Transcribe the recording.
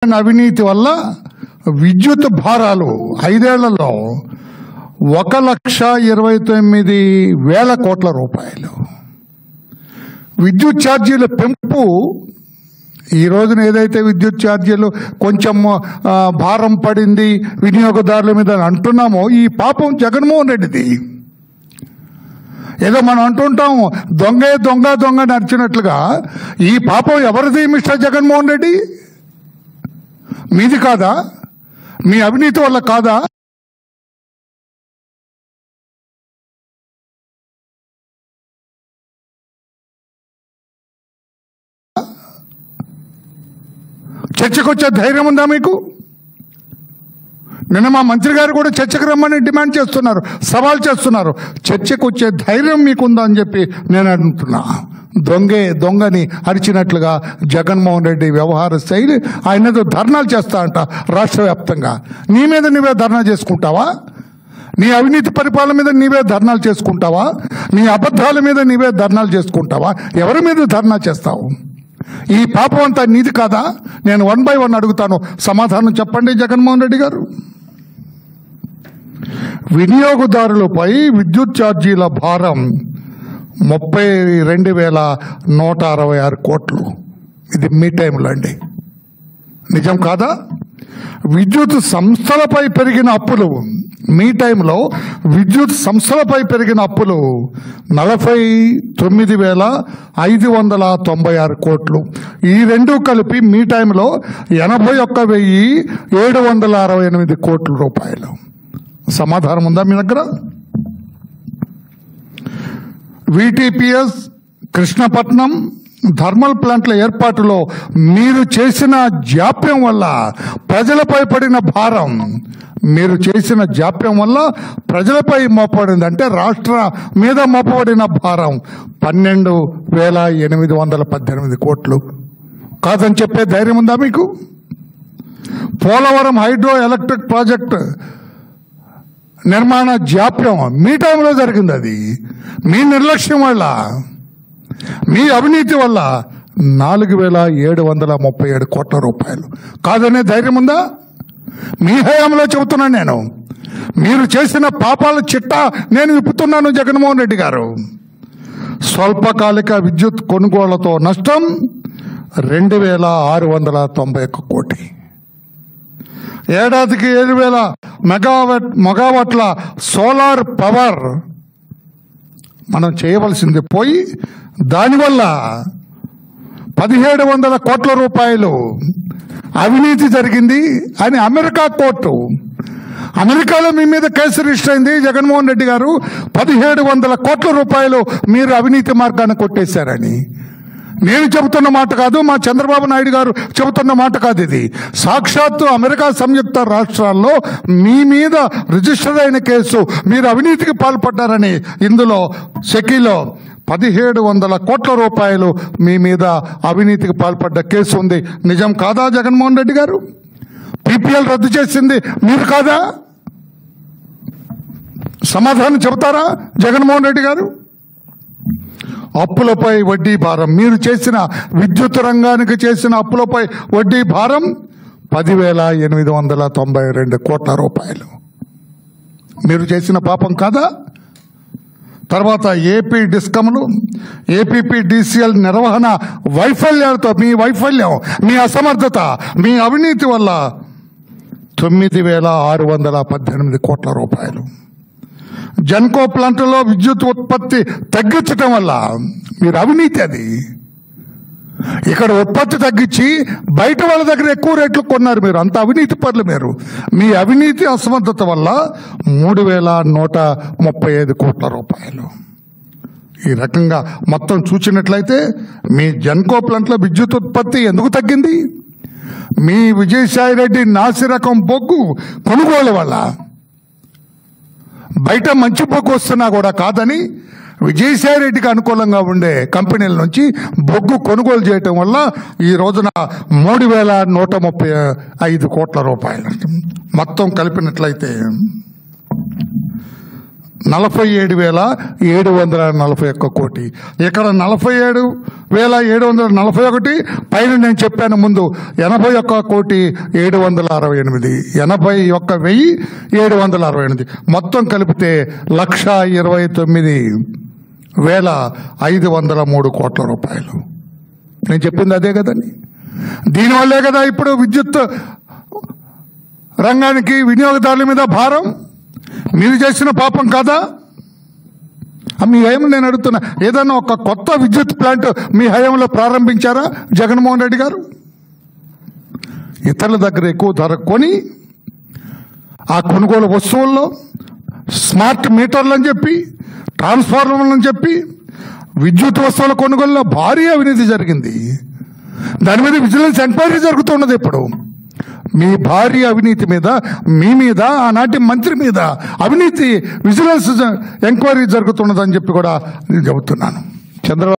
అవినీతి వల్ల విద్యుత్ భారాలు 5 ఏళ్లలో 1,29,000 కోట్ల రూపాయలు. విద్యుత్ ఛార్జీల పెంపు ఈ రోజున ఏదైతే విద్యుత్ ఛార్జీలు కొంచెం భారం పడింది వినియోగదారుల మీద అంటున్నామో ఈ పాపం జగన్మోహన్ రెడ్డిది. ఏదో మనం అంటుంటాం దొంగే దొంగ దొంగ నడిచినట్లుగా ఈ పాపం ఎవరిది మిస్టర్ జగన్మోహన్ రెడ్డి? మీది కాదా? మీ అవినీతి వల్ల కాదా? చర్చకు వచ్చే ధైర్యం ఉందా మీకు? నిన్న మా మంత్రి గారు కూడా చర్చకు రమ్మని డిమాండ్ చేస్తున్నారు, సవాల్ చేస్తున్నారు. చర్చకు వచ్చే ధైర్యం మీకుందా అని చెప్పి నేను అంటున్నా. దొంగే దొంగని అరిచినట్లుగా జగన్మోహన్ రెడ్డి వ్యవహార శైలి. ఆయనతో ధర్నాలు చేస్తా అంట రాష్ట్ర వ్యాప్తంగా. నీ మీద నీవే ధర్నా చేసుకుంటావా? నీ అవినీతి పరిపాలన మీద నీవే ధర్నాలు చేసుకుంటావా? నీ అబద్ధాల మీద నీవే ధర్నాలు చేసుకుంటావా? ఎవరి మీద ధర్నా చేస్తావు? ఈ పాపం అంతా నీది కాదా? నేను 1 by 1 అడుగుతాను, సమాధానం చెప్పండి జగన్మోహన్ రెడ్డి గారు. వినియోగదారులపై విద్యుత్ ఛార్జీల భారం 32,166 కోట్లు. ఇది మీ టైంలో అండి, నిజం కాదా? విద్యుత్ సంస్థలపై పెరిగిన అప్పులు మీ టైంలో విద్యుత్ సంస్థలపై పెరిగిన అప్పులు 49,596 కోట్లు. ఈ రెండు కలిపి మీ టైంలో 81,768 కోట్ల రూపాయలు. సమాధానం ఉందా మీ దగ్గర? VTPS కృష్ణపట్నం థర్మల్ ప్లాంట్ల ఏర్పాటులో మీరు చేసిన జాప్యం వల్ల ప్రజలపై పడిన భారం, మీరు చేసిన జాప్యం వల్ల ప్రజలపై మోపబడింది, అంటే రాష్ట్ర మీద మోపబడిన భారం 12,818 కోట్లు. కాదని చెప్పే ధైర్యం ఉందా మీకు? పోలవరం హైడ్రో ఎలక్ట్రిక్ ప్రాజెక్ట్ నిర్మాణ జాప్యం మీ టైంలో జరిగింది. అది మీ నిర్లక్ష్యం వల్ల, మీ అవినీతి వల్ల 4,737 కోట్ల రూపాయలు. కాదనే ధైర్యం ఉందా? మీ హయాంలో చెబుతున్నాను నేను. మీరు చేసిన పాపాల చిట్టా నేను విప్పుతున్నాను జగన్మోహన్ రెడ్డి గారు. స్వల్పకాలిక విద్యుత్ కొనుగోళ్లతో నష్టం 2,691 కోటి. ఏడాదికి 7,000 మెగావాట్ల సోలార్ పవర్ మనం చేయవలసింది పోయి దానివల్ల 1,700 కోట్ల రూపాయలు అవినీతి జరిగింది అని అమెరికా కోర్టు, అమెరికాలో మీ మీద కేసు రిజిస్టర్ అయింది జగన్మోహన్ రెడ్డి గారు. 1,700 కోట్ల రూపాయలు మీరు అవినీతి మార్గాన్ని కొట్టేశారని. నేను చెబుతున్న మాట కాదు, మా చంద్రబాబు నాయుడు గారు చెబుతున్న మాట కాదు. ఇది సాక్షాత్తు అమెరికా సంయుక్త రాష్ట్రాల్లో మీ మీద రిజిస్టర్ అయిన కేసు. మీరు అవినీతికి పాల్పడ్డారని ఇందులో సెకీలో 1,700 కోట్ల రూపాయలు మీ మీద అవినీతికి పాల్పడ్డ కేసు ఉంది. నిజం కాదా జగన్మోహన్ రెడ్డి గారు? PPL రద్దు చేసింది మీరు కాదా? సమాధానం చెబుతారా జగన్మోహన్ రెడ్డి గారు? అప్పులపై వడ్డీ భారం, మీరు చేసిన విద్యుత్ రంగానికి చేసిన అప్పులపై వడ్డీ భారం 10,892 కోట్ల రూపాయలు. మీరు చేసిన పాపం కాదా? తర్వాత ఏపీ డిస్కమ్లు, APPDCL నిర్వహణ వైఫల్యాలతో, మీ వైఫల్యం, మీ అసమర్థత, మీ అవినీతి వల్ల 9,618 కోట్ల రూపాయలు. జెన్కో ప్లాంట్లో విద్యుత్ ఉత్పత్తి తగ్గించడం వల్ల మీరు అవినీతి. అది ఇక్కడ ఉత్పత్తి తగ్గించి బయట వాళ్ళ దగ్గర ఎక్కువ రేట్లు కొన్నారు మీరు. అంత అవినీతి పనులు మీరు. మీ అవినీతి అసమర్థత వల్ల 3,135 కోట్ల రూపాయలు. ఈ రకంగా మొత్తం చూసినట్లయితే మీ జెన్కో ప్లాంట్లో విద్యుత్ ఉత్పత్తి ఎందుకు తగ్గింది? మీ విజయసాయి రెడ్డి నాసిరకం బొగ్గు కొనుగోలు వల్ల. బయట మంచి బొగ్గు వస్తున్నా కూడా కాదని విజయసాయి రెడ్డికి అనుకూలంగా ఉండే కంపెనీల నుంచి బొగ్గు కొనుగోలు చేయటం వల్ల ఈ రోజున 3,135 కోట్ల రూపాయలు మొత్తం కలిపినట్లయితే 47,741 కోటి, ఇక్కడ 47,741 పైన నేను చెప్పాను ముందు 81,768, 81,768 మొత్తం కలిపితే 1,29,503 కోట్ల రూపాయలు. నేను చెప్పింది అదే కదండి. దీనివల్లే కదా ఇప్పుడు విద్యుత్ రంగానికి వినియోగదారుల మీద భారం. మీరు చేసిన పాపం కాదా? మీ హయాంలో నేను అడుగుతున్నా, ఏదైనా ఒక కొత్త విద్యుత్ ప్లాంట్ మీ హయాంలో ప్రారంభించారా జగన్మోహన్ రెడ్డి గారు? ఇతరుల దగ్గర ఎక్కువ ధర కొని ఆ కొనుగోలు వస్తువుల్లో స్మార్ట్ మీటర్లు అని చెప్పి, ట్రాన్స్ఫార్మర్లు అని చెప్పి విద్యుత్ వస్తువుల కొనుగోలులో భారీ అవినీతి జరిగింది. దాని మీద విజిలెన్స్ ఎంక్వైరీ జరుగుతున్నది. ఇప్పుడు మీ భారీ అవినీతి మీద, మీ మీద, ఆనాటి మంత్రి మీద అవినీతి విజిలెన్స్ ఎంక్వైరీ జరుగుతున్నదని చెప్పి కూడా నేను చెబుతున్నాను. చంద్రబాబు